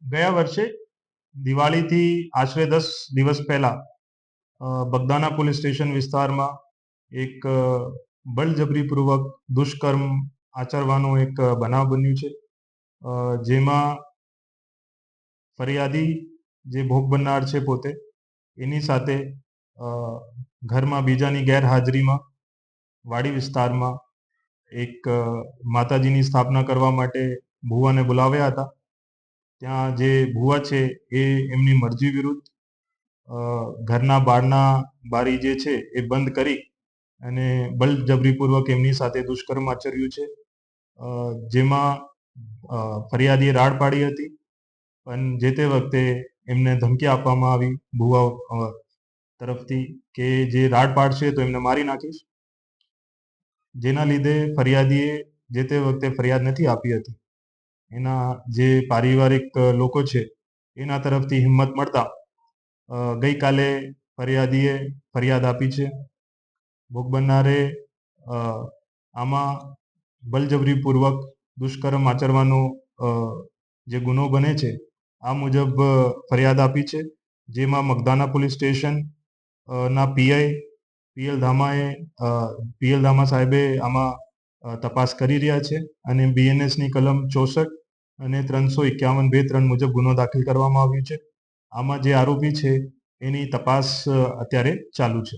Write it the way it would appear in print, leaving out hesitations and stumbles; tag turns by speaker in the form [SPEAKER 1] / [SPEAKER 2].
[SPEAKER 1] ગયા વર્ષે દિવાળીથી આશરે 10 દિવસ પહેલા બગદાણા પોલીસ સ્ટેશન વિસ્તારમાં એક બળજબરીપૂર્વક દુષ્કર્મ આચરવાનું એક બનાવ બન્યું છે, જેમાં ફરિયાદી જે ભોગ બનનાર છે પોતે એની સાથે ઘરમાં બીજાની ગેરહાજરીમાં વાડી વિસ્તારમાં એક માતાજીની સ્થાપના કરવા માટે ભુવાને બોલાવ્યા હતા. ત્યાં જે ભુવા છે એ એમની મરજી વિરુદ્ધ ઘરના બારી જે છે એ બંધ કરી અને બળજબરીપૂર્વક એમની સાથે દુષ્કર્મ આચર્યું છે, જેમાં ફરિયાદીએ રાડ પાડી હતી. પણ જે તે વખતે એમને ધમકી આપવામાં આવી ભુવા તરફથી કે જે રાડ પાડશે તો એમને મારી નાખીશ, જેના લીધે ફરિયાદીએ જે તે વખતે ફરિયાદ નથી આપી હતી. એના જે પારિવારિક લોકો છે એના તરફથી હિંમત મળતા ગઈકાલે ફરિયાદીએ ફરિયાદ આપી છે. ભોગ બનનારે આમાં બળજબરીપૂર્વક દુષ્કર્મ આચરવાનો જે ગુનો બને છે આ મુજબ ફરિયાદ આપી છે, જેમાં મગદાના પોલીસ સ્ટેશન ના પીએલ ધામા સાહેબે આમાં તપાસ કરી રહ્યા છે અને બીએનએસની કલમ 64 અને 351(2)(3) મુજબ ગુનો દાખલ કરવામાં આવ્યો છે. આમાં જે આરોપી છે એની તપાસ અત્યારે ચાલુ છે.